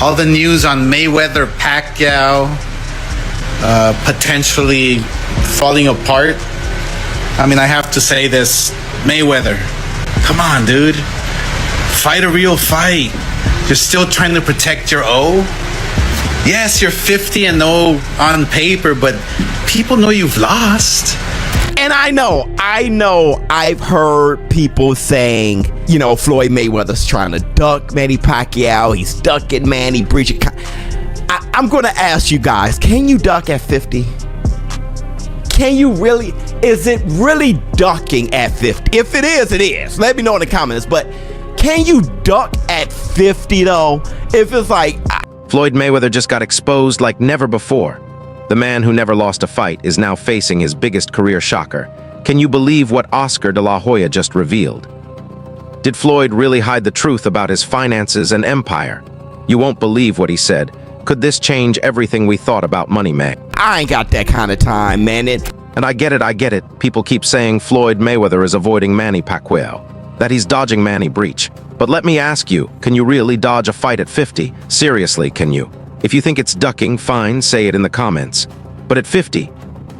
all the news on Mayweather Pacquiao potentially falling apart. I mean, I have to say this, Mayweather, come on, dude. Fight a real fight. You're still trying to protect your O. Yes, you're 50-0 on paper, but people know you've lost. And I know, I've heard people saying, you know, Floyd Mayweather's trying to duck Manny Pacquiao. He's ducking Manny, breaching. I'm going to ask you guys, can you duck at 50? Can you really? Is it really ducking at 50? If it is, it is. Let me know in the comments. But can you duck at 50 though? If it's like... Floyd Mayweather just got exposed like never before. The man who never lost a fight is now facing his biggest career shocker. Can you believe what Oscar De La Hoya just revealed? Did Floyd really hide the truth about his finances and empire? You won't believe what he said. Could this change everything we thought about Money Man? I ain't got that kind of time, man. And I get it. People keep saying Floyd Mayweather is avoiding Manny Pacquiao, that he's dodging Manny breach. But let me ask you, can you really dodge a fight at 50? Seriously, can you? If you think it's ducking, fine, say it in the comments. But at 50,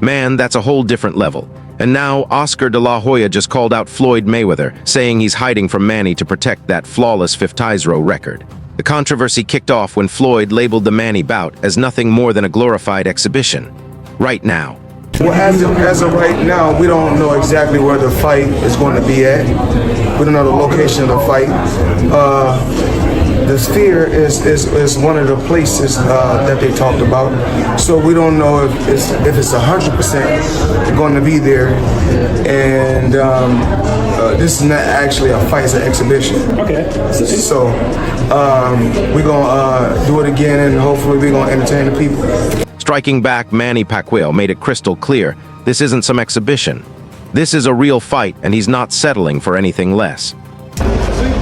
man, that's a whole different level. And now Oscar De La Hoya just called out Floyd Mayweather, saying he's hiding from Manny to protect that flawless 50-0 record. The controversy kicked off when Floyd labeled the Manny bout as nothing more than a glorified exhibition. Right now. Well, as of right now, we don't know exactly where the fight is going to be at. We don't know the location of the fight. The Sphere is one of the places that they talked about. So we don't know if it's 100% going to be there. And this is not actually a fight; it's an exhibition. Okay. So we're gonna do it again, and hopefully we're gonna entertain the people. Striking back, Manny Pacquiao made it crystal clear this isn't some exhibition. This is a real fight, and he's not settling for anything less.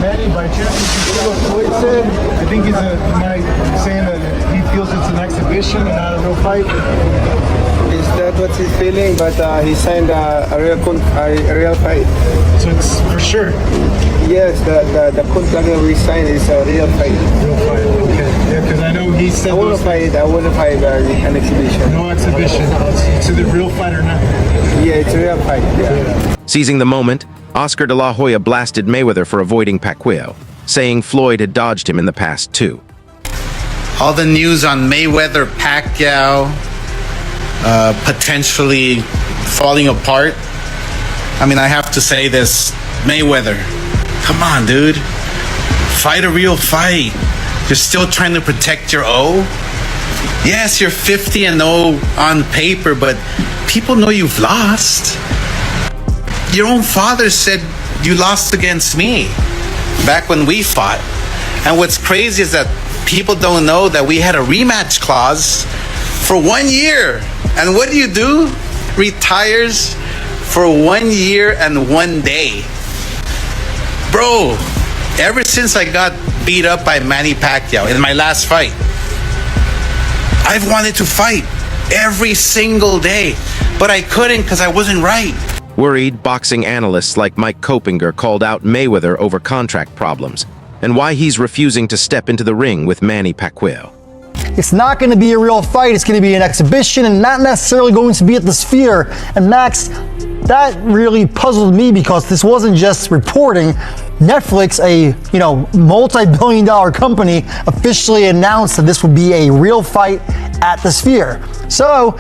Manny, by chance, you see what Floyd said? I think he's saying that he feels it's an exhibition and not a real fight. Is that what he's feeling? But he signed a real fight. So it's for sure. Yes, the contract that we signed is a real fight. Real fight, okay. Yeah, because I know he said I want to fight an exhibition. No exhibition. It's either real fight or not. Yeah, it's a real fight. Yeah. Seizing the moment, Oscar De La Hoya blasted Mayweather for avoiding Pacquiao, saying Floyd had dodged him in the past too. All the news on Mayweather Pacquiao potentially falling apart. I mean, I have to say this, Mayweather, come on, dude. Fight a real fight. You're still trying to protect your O. Yes, you're 50-0 on paper, but people know you've lost. Your own father said you lost against me back when we fought. And what's crazy is that people don't know that we had a rematch clause for 1 year. And what do? Retires for 1 year and 1 day. Bro, ever since I got beat up by Manny Pacquiao in my last fight, I've wanted to fight every single day, but I couldn't because I wasn't right. Worried, boxing analysts like Mike Copinger called out Mayweather over contract problems and why he's refusing to step into the ring with Manny Pacquiao. It's not going to be a real fight. It's going to be an exhibition and not necessarily going to be at the Sphere. And Max, that really puzzled me because this wasn't just reporting. Netflix, a multi-billion-dollar company, officially announced that this would be a real fight at the Sphere. So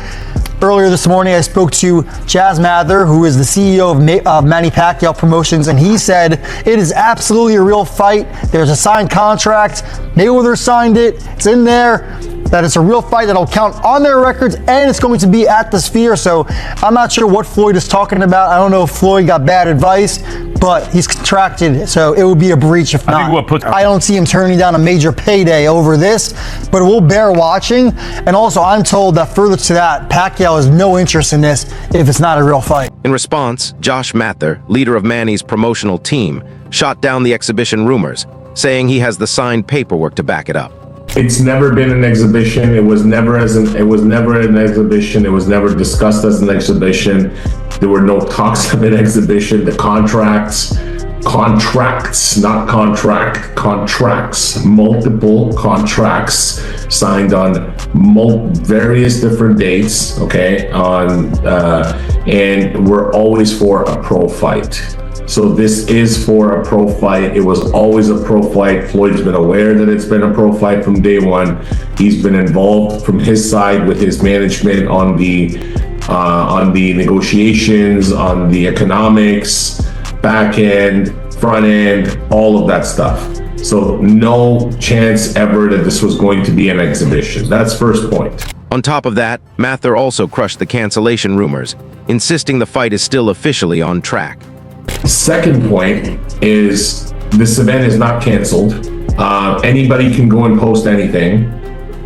earlier this morning, I spoke to Matther, who is the CEO of Manny Pacquiao Promotions, and he said it is absolutely a real fight. There's a signed contract. Mayweather signed it. It's in there. That it's a real fight that'll count on their records, and it's going to be at the Sphere. So I'm not sure what Floyd is talking about. I don't know if Floyd got bad advice, but he's contracted, so it would be a breach if not. I don't see him turning down a major payday over this, but it will bear watching. And also, I'm told that further to that, Pacquiao has no interest in this if it's not a real fight. In response, Matther, leader of Manny's promotional team, shot down the exhibition rumors, saying he has the signed paperwork to back it up. It's never been an exhibition. It was never an exhibition. It was never discussed as an exhibition. There were no talks of an exhibition. The contracts contracts, not contract, contracts, multiple contracts signed on various different dates, okay, and we're always for a pro fight. So this is for a pro fight. It was always a pro fight. Floyd's been aware that it's been a pro fight from day one. He's been involved from his side with his management on the negotiations, on the economics, back end, front end, all of that stuff. So no chance ever that this was going to be an exhibition. That's first point. On top of that, Matther also crushed the cancellation rumors, insisting the fight is still officially on track. Second point is this event is not canceled. Anybody can go and post anything,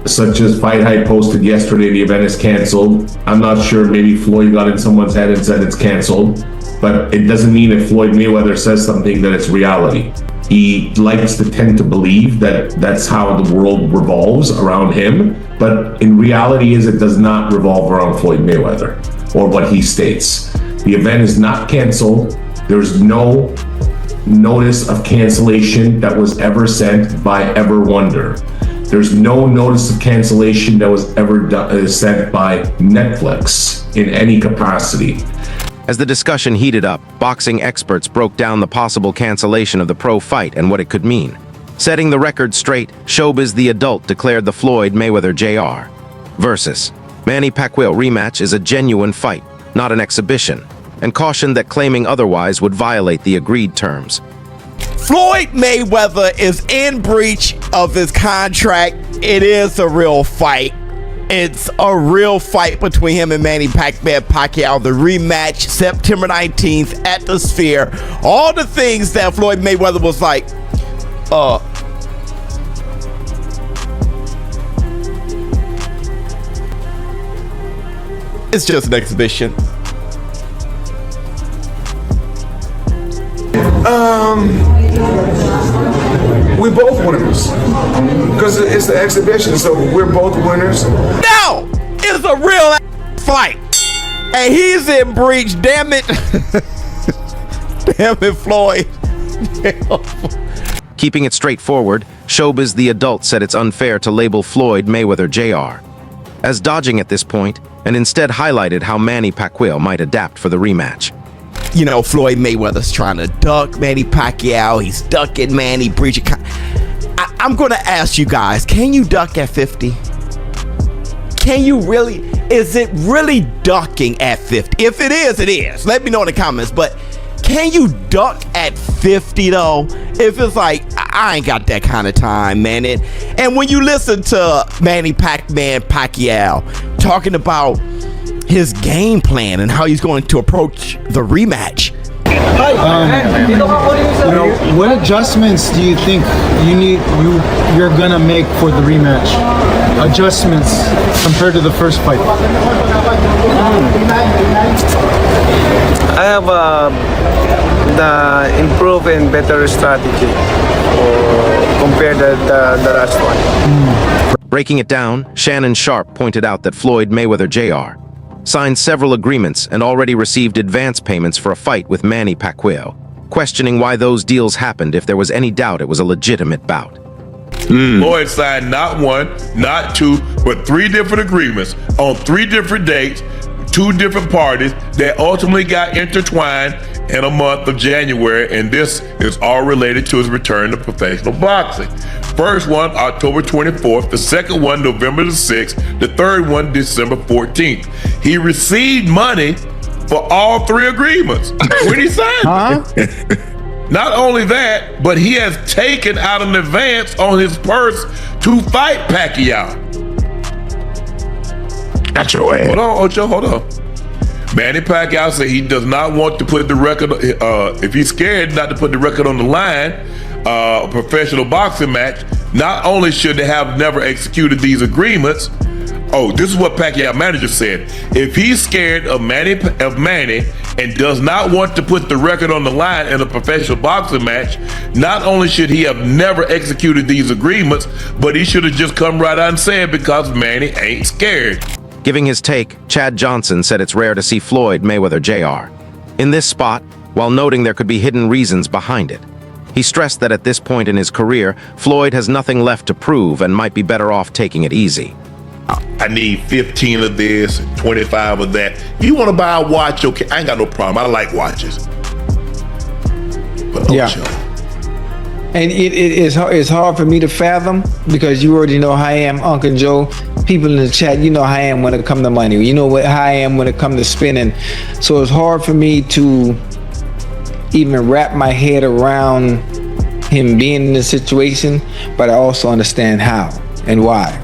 such as Fight Hype posted yesterday, the event is canceled. I'm not sure, maybe Floyd got in someone's head and said it's canceled, but it doesn't mean if Floyd Mayweather says something that it's reality. He likes to tend to believe that that's how the world revolves around him, but in reality it does not revolve around Floyd Mayweather or what he states. The event is not canceled. There's no notice of cancellation that was ever sent by Ever Wonder. There's no notice of cancellation that was ever sent by Netflix in any capacity. As the discussion heated up, boxing experts broke down the possible cancellation of the pro fight and what it could mean. Setting the record straight, Showbiz the Adult declared the Floyd Mayweather Jr. versus Manny Pacquiao rematch is a genuine fight, not an exhibition, and cautioned that claiming otherwise would violate the agreed terms. Floyd Mayweather is in breach of his contract. It is a real fight. It's a real fight between him and Manny Pacquiao. The rematch, September 19th at the Sphere. All the things that Floyd Mayweather was like, it's just an exhibition. We both winners because it's the exhibition, so we're both winners. No, it's a real fight, and he's in breach. Damn it, damn it, Floyd. Keeping it straightforward, Showbiz the Adult said it's unfair to label Floyd Mayweather Jr. as dodging at this point, and instead highlighted how Manny Pacquiao might adapt for the rematch. You know, Floyd Mayweather's trying to duck Manny Pacquiao. He's ducking Manny, breaching. I'm going to ask you guys, can you duck at 50? Can you really? Is it really ducking at 50? If it is, it is. Let me know in the comments. But can you duck at 50 though? If it's like, I ain't got that kind of time, man. And when you listen to Manny Pacquiao talking about his game plan and how he's going to approach the rematch. What adjustments do you think you're gonna make for the rematch? Adjustments compared to the first fight. I have the improved and better strategy compared to the last one. Breaking it down, Shannon Sharp pointed out that Floyd Mayweather Jr. signed several agreements and already received advance payments for a fight with Manny Pacquiao, questioning why those deals happened if there was any doubt it was a legitimate bout. Floyd signed not one, not two, but 3 different agreements on 3 different dates, 2 different parties that ultimately got intertwined in a month of January, and this is all related to his return to professional boxing. First one, October 24th, the second one, November the 6th, the third one, December 14th. He received money for all 3 agreements when he signed them. Not only that, but he has taken out an advance on his purse to fight Pacquiao. That's your way. Hold on, Ocho, hold on. Manny Pacquiao said he does not want to put the record, if he's scared not to put the record on the line, a professional boxing match, not only should they have never executed these agreements, this is what Pacquiao manager said. If he's scared of Manny and does not want to put the record on the line in a professional boxing match, not only should he have never executed these agreements, but he should have just come right out and said because Manny ain't scared. Giving his take, Chad Johnson said it's rare to see Floyd Mayweather Jr. in this spot, while noting there could be hidden reasons behind it. He stressed that at this point in his career, Floyd has nothing left to prove and might be better off taking it easy. I need 15 of this, 25 of that. You want to buy a watch? Okay, I ain't got no problem. I like watches. But Ocho. And it's hard for me to fathom because you already know how I am, Uncle Joe. People in the chat, you know how I am when it comes to money. You know how I am when it comes to spending. So it's hard for me to even wrap my head around him being in this situation, but I also understand how and why,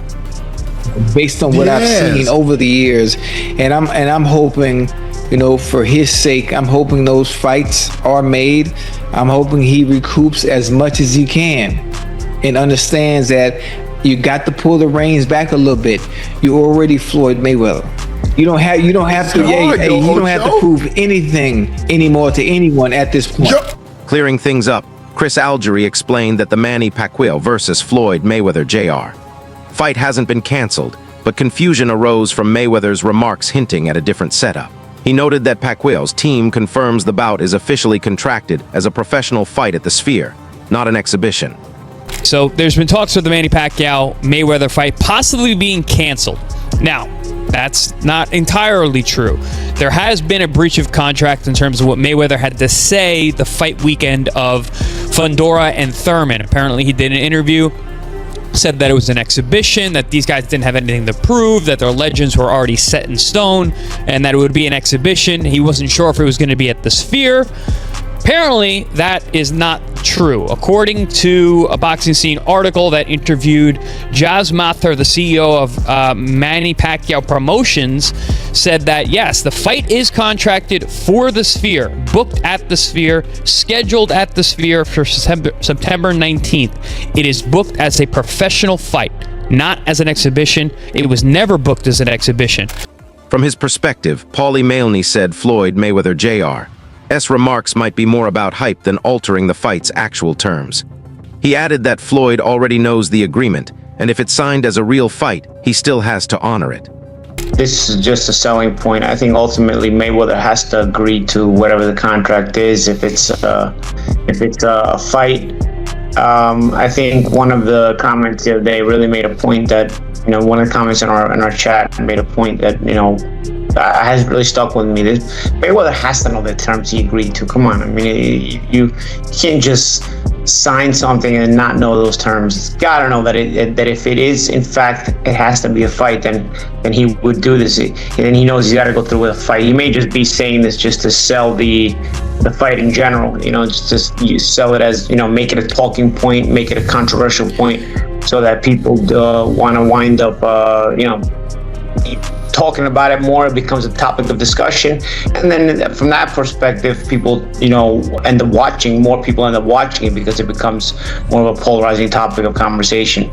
based on what I've seen over the years. And I'm hoping, you know, for his sake, I'm hoping those fights are made. I'm hoping he recoups as much as he can and understands that you got to pull the reins back a little bit. You're already Floyd Mayweather. You don't have to prove anything anymore to anyone at this point. Clearing things up, Chris Algieri explained that the Manny Pacquiao versus Floyd Mayweather Jr. fight hasn't been canceled, but confusion arose from Mayweather's remarks hinting at a different setup. He noted that Pacquiao's team confirms the bout is officially contracted as a professional fight at the Sphere, not an exhibition. So there's been talks of the Manny Pacquiao-Mayweather fight possibly being canceled. Now, that's not entirely true. There has been a breach of contract in terms of what Mayweather had to say the fight weekend of Fundora and Thurman. Apparently, he did an interview, said that it was an exhibition, that these guys didn't have anything to prove, that their legends were already set in stone, and that it would be an exhibition. He wasn't sure if it was going to be at the Sphere. Apparently, that is not true. According to a Boxing Scene article that interviewed Jazz Matther, the CEO of Manny Pacquiao Promotions, said that, yes, the fight is contracted for the Sphere, booked at the Sphere, scheduled at the Sphere for September 19th. It is booked as a professional fight, not as an exhibition. It was never booked as an exhibition. From his perspective, Paulie Maleni said Floyd Mayweather Jr. S. remarks might be more about hype than altering the fight's actual terms. He added that Floyd already knows the agreement, and if it's signed as a real fight, he still has to honor it. This is just a selling point. I think ultimately Mayweather has to agree to whatever the contract is. If it's a fight, I think one of the comments the other day really made a point that, you know, one of the comments in our chat made a point that, you know, has really stuck with me. Mayweather has to know the terms he agreed to. Come on, I mean, you can't just sign something and not know those terms. You gotta know that if it is in fact it has to be a fight, then he would do this. And then he knows he's got to go through with a fight. He may just be saying this just to sell the fight in general. You know, just you sell it as, you know, make it a talking point, make it a controversial point, so that people want to wind up, you know, talking about it more. It becomes a topic of discussion, and then from that perspective, people, you know, end up watching. More people end up watching it because it becomes more of a polarizing topic of conversation.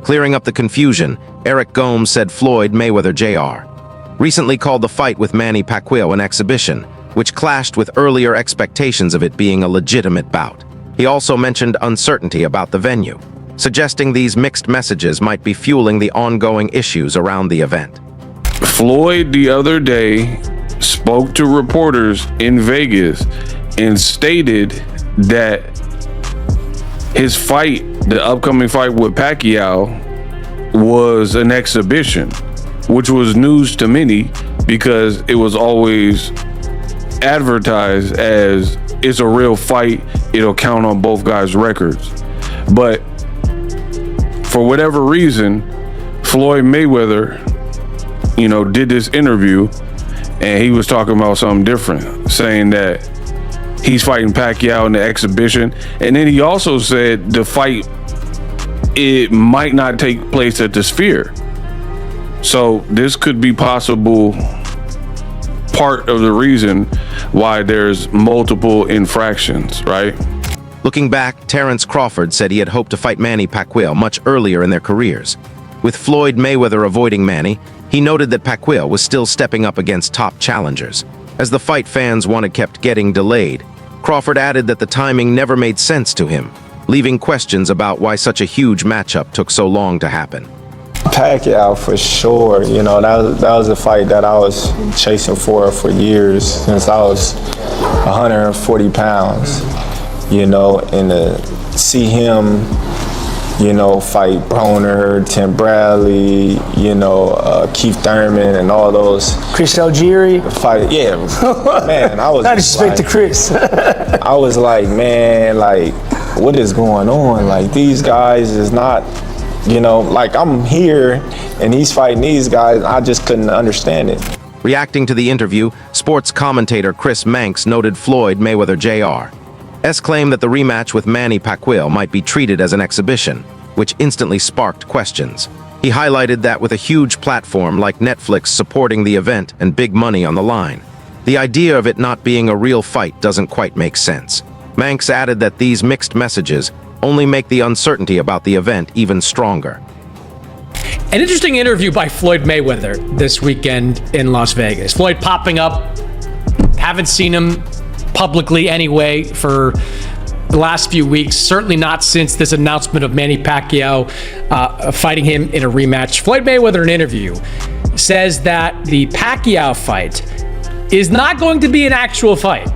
Clearing up the confusion, Eric Gomes said Floyd Mayweather Jr. recently called the fight with Manny Pacquiao an exhibition, which clashed with earlier expectations of it being a legitimate bout. He also mentioned uncertainty about the venue, suggesting these mixed messages might be fueling the ongoing issues around the event. Floyd the other day spoke to reporters in Vegas and stated that his fight, the upcoming fight with Pacquiao, was an exhibition, which was news to many because it was always advertised as it's a real fight. It'll count on both guys' records. But for whatever reason, Floyd Mayweather, you know, did this interview and he was talking about something different, saying that he's fighting Pacquiao in the exhibition. And then he also said the fight, it might not take place at the Sphere. So this could be possible part of the reason why there's multiple infractions, right? Looking back, Terrence Crawford said he had hoped to fight Manny Pacquiao much earlier in their careers. With Floyd Mayweather avoiding Manny, he noted that Pacquiao was still stepping up against top challengers. As the fight fans wanted kept getting delayed, Crawford added that the timing never made sense to him, leaving questions about why such a huge matchup took so long to happen. Pacquiao for sure. You know, that was a fight that I was chasing for years, since I was 140 pounds. You know, and to see him, you know, fight Broner, Tim Bradley, you know, Keith Thurman, and all those. Chris Algieri. Fight, yeah, man. I was. Not disrespect to Chris. I was like, man, like, what is going on? Like, these guys is not, you know, like, I'm here and he's fighting these guys. I just couldn't understand it. Reacting to the interview, sports commentator Chris Manx noted Floyd Mayweather Jr. S claimed that the rematch with Manny Pacquiao might be treated as an exhibition, which instantly sparked questions. He highlighted that with a huge platform like Netflix supporting the event and big money on the line, the idea of it not being a real fight doesn't quite make sense. Manx added that these mixed messages only make the uncertainty about the event even stronger. An interesting interview by Floyd Mayweather this weekend in Las Vegas. Floyd popping up, haven't seen him publicly anyway for the last few weeks, certainly not since this announcement of Manny Pacquiao fighting him in a rematch. Floyd Mayweather, in an interview, says that the Pacquiao fight is not going to be an actual fight,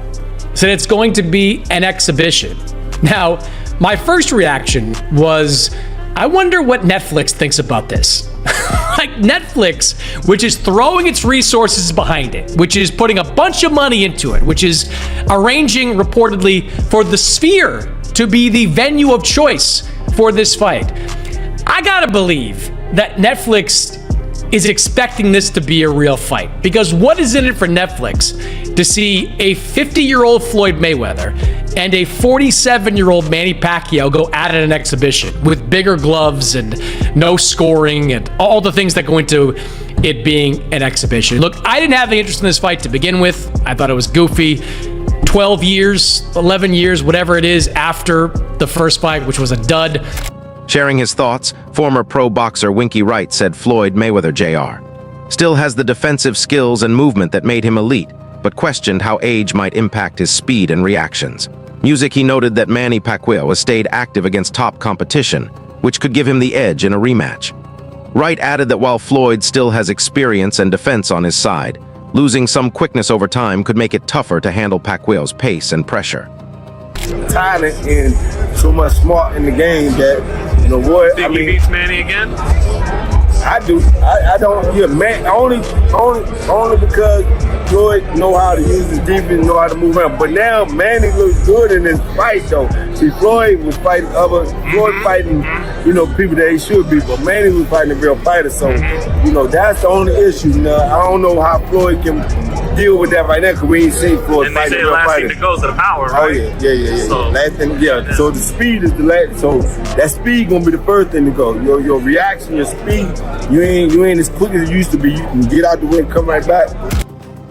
said it's going to be an exhibition. Now, my first reaction was, I wonder what Netflix thinks about this. Like, Netflix, which is throwing its resources behind it, which is putting a bunch of money into it, which is arranging reportedly for the Sphere to be the venue of choice for this fight. I gotta believe that Netflix is expecting this to be a real fight, because what is in it for Netflix to see a 50-year-old Floyd Mayweather and a 47-year-old Manny Pacquiao go at it in an exhibition with bigger gloves and no scoring and all the things that go into it being an exhibition? Look, I didn't have any interest in this fight to begin with. I thought it was goofy. 12 years, 11 years, whatever it is after the first fight, which was a dud. Sharing his thoughts, former pro boxer Winky Wright said Floyd Mayweather Jr. still has the defensive skills and movement that made him elite, but questioned how age might impact his speed and reactions. Music, he noted that Manny Pacquiao has stayed active against top competition, which could give him the edge in a rematch. Wright added that while Floyd still has experience and defense on his side, losing some quickness over time could make it tougher to handle Pacquiao's pace and pressure. Talent and so much smart in the game that, you know what, Think he beats Manny again? I do. I don't. Yeah, man. Only because Floyd know how to use his defense, know how to move around. But now Manny looks good in this fight, though. See, Floyd was fighting fighting, you know, people that he should be. But Manny was fighting a real fighter. So, you know, that's the only issue. Now, I don't know how Floyd can deal with that right now, because we ain't seen Floyd fighting a real fighter. And they say last thing that goes to the power, right? Oh yeah. So, last thing, yeah. So the speed is the last. So that speed gonna be the first thing to go. Your reaction, your speed. You ain't as quick as you used to be. You can get out the way and come right back.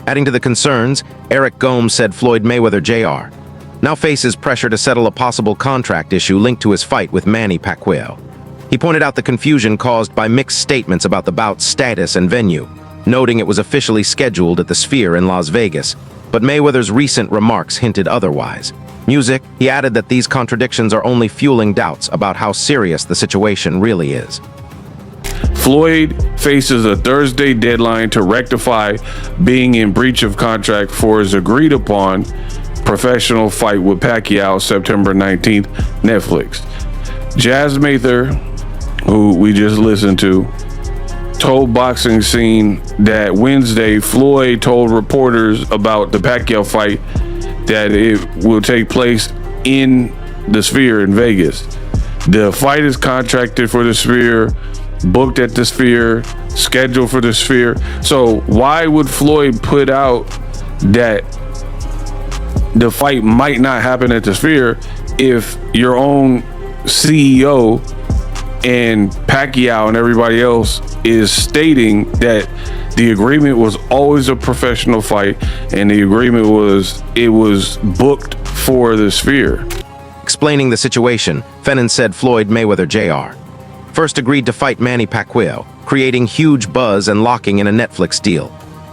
Adding to the concerns, Eric Gomes said Floyd Mayweather Jr. now faces pressure to settle a possible contract issue linked to his fight with Manny Pacquiao. He pointed out the confusion caused by mixed statements about the bout's status and venue, noting it was officially scheduled at the Sphere in Las Vegas, but Mayweather's recent remarks hinted otherwise. Music, he added that these contradictions are only fueling doubts about how serious the situation really is. Floyd faces a Thursday deadline to rectify being in breach of contract for his agreed upon professional fight with Pacquiao September 19th, Netflix. Jazz Matther, who we just listened to, told Boxing Scene that Wednesday Floyd told reporters about the Pacquiao fight that it will take place in the Sphere in Vegas. The fight is contracted for the Sphere, booked at the Sphere, scheduled for the Sphere. So why would Floyd put out that the fight might not happen at the Sphere if your own CEO and Pacquiao and everybody else is stating that the agreement was always a professional fight and the agreement was it was booked for the Sphere? Explaining the situation, Fenan said Floyd Mayweather Jr. first agreed to fight Manny Pacquiao, creating huge buzz and locking in a Netflix deal.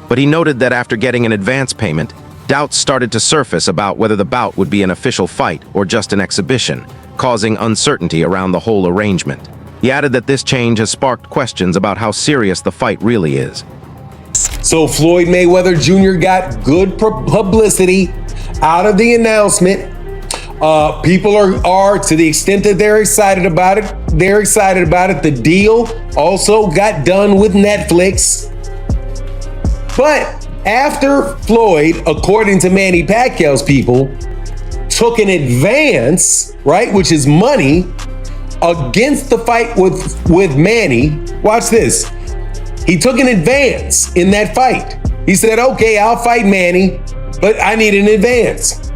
But he noted that after getting an advance payment, doubts started to surface about whether the bout would be an official fight or just an exhibition, causing uncertainty around the whole arrangement. He added that this change has sparked questions about how serious the fight really is. So Floyd Mayweather Jr. got good publicity out of the announcement. People are to the extent that they're excited about it. They're excited about it. The deal also got done with Netflix. But after Floyd, according to Manny Pacquiao's people, took an advance, right, which is money, against the fight with Manny. Watch this. He took an advance in that fight. He said, okay, I'll fight Manny, but I need an advance.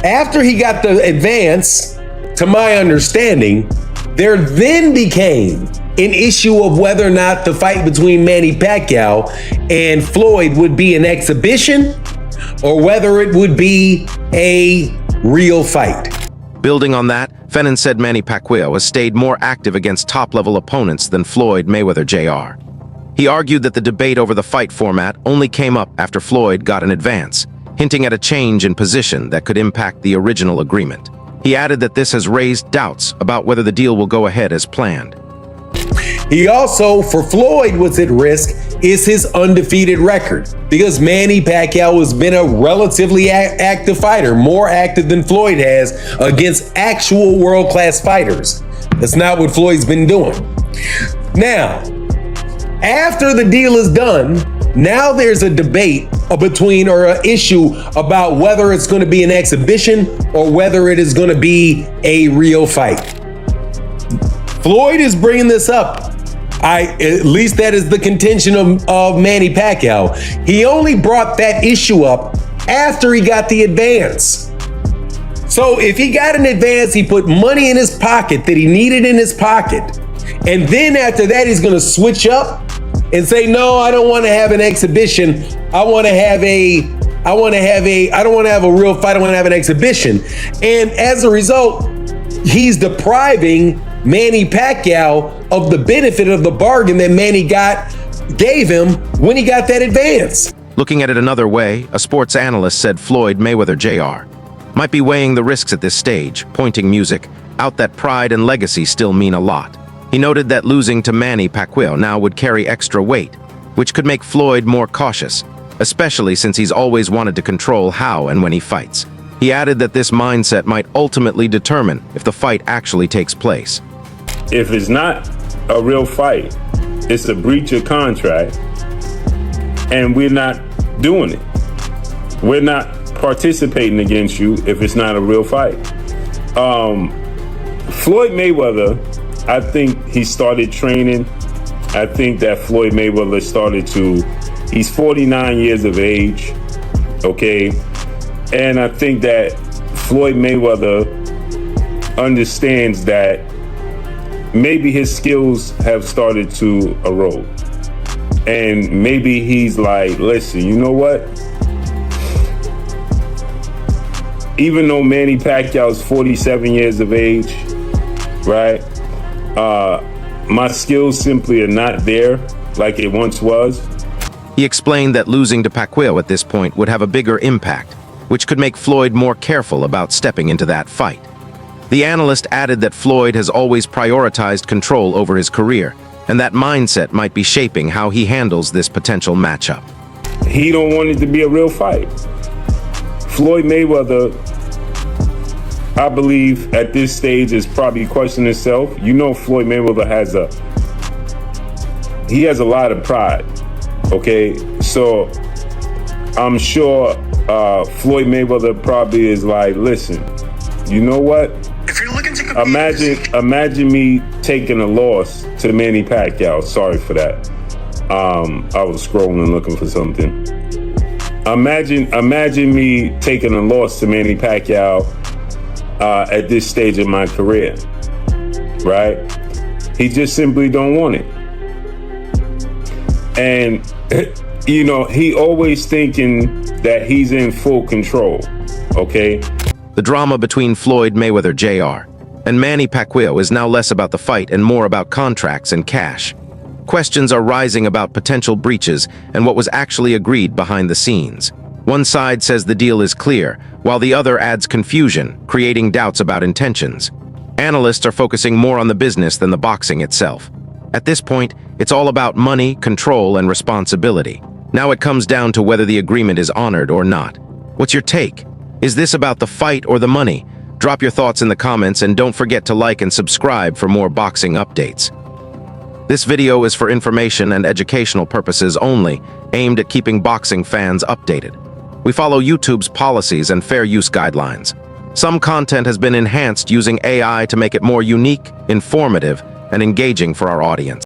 After he got the advance, to my understanding, there then became an issue of whether or not the fight between Manny Pacquiao and Floyd would be an exhibition or whether it would be a real fight. Building on that, Fenan said Manny Pacquiao has stayed more active against top-level opponents than Floyd Mayweather Jr. He argued that the debate over the fight format only came up after Floyd got an advance, hinting at a change in position that could impact the original agreement. He added that this has raised doubts about whether the deal will go ahead as planned. He also, for Floyd, what's at risk is his undefeated record, because Manny Pacquiao has been a relatively active fighter, more active than Floyd has against actual world-class fighters. That's not what Floyd's been doing. Now, after the deal is done, now there's a debate or an issue about whether it's going to be an exhibition or whether it is going to be a real fight. Floyd is bringing this up. At least that is the contention of Manny Pacquiao. He only brought that issue up after he got the advance. So if he got an advance, he put money in his pocket that he needed in his pocket. And then after that, he's going to switch up and say, no, I don't want to have an exhibition. I don't want to have a real fight. I want to have an exhibition. And as a result, he's depriving Manny Pacquiao of the benefit of the bargain that Manny gave him when he got that advance. Looking at it another way, a sports analyst said Floyd Mayweather Jr. might be weighing the risks at this stage, pointing music out that pride and legacy still mean a lot. He noted that losing to Manny Pacquiao now would carry extra weight, which could make Floyd more cautious, especially since he's always wanted to control how and when he fights. He added that this mindset might ultimately determine if the fight actually takes place. If it's not a real fight, it's a breach of contract, and we're not doing it. We're not participating against you if it's not a real fight. Floyd Mayweather, I think he started training. I think that Floyd Mayweather he's 49 years of age, okay? And I think that Floyd Mayweather understands that maybe his skills have started to erode. And maybe he's like, listen, you know what? Even though Manny Pacquiao's 47 years of age, right? My skills simply are not there like it once was. He explained that losing to Pacquiao at this point would have a bigger impact, which could make Floyd more careful about stepping into that fight. The analyst added that Floyd has always prioritized control over his career, and that mindset might be shaping how he handles this potential matchup. He don't want it to be a real fight. Floyd Mayweather, I believe at this stage, is probably questioning himself. You know, Floyd Mayweather has a lot of pride, okay? So I'm sure Floyd Mayweather probably is like, listen, you know what? If you're looking to compete, imagine me taking a loss to Manny Pacquiao. Sorry for that. I was scrolling looking for something. Imagine me taking a loss to Manny Pacquiao at this stage of my career, right? He just simply don't want it. And, you know, he always thinking that he's in full control, okay? The drama between Floyd Mayweather Jr. and Manny Pacquiao is now less about the fight and more about contracts and cash. Questions are rising about potential breaches and what was actually agreed behind the scenes. One side says the deal is clear, while the other adds confusion, creating doubts about intentions. Analysts are focusing more on the business than the boxing itself. At this point, it's all about money, control, and responsibility. Now it comes down to whether the agreement is honored or not. What's your take? Is this about the fight or the money? Drop your thoughts in the comments and don't forget to like and subscribe for more boxing updates. This video is for information and educational purposes only, aimed at keeping boxing fans updated. We follow YouTube's policies and fair use guidelines. Some content has been enhanced using AI to make it more unique, informative, and engaging for our audience.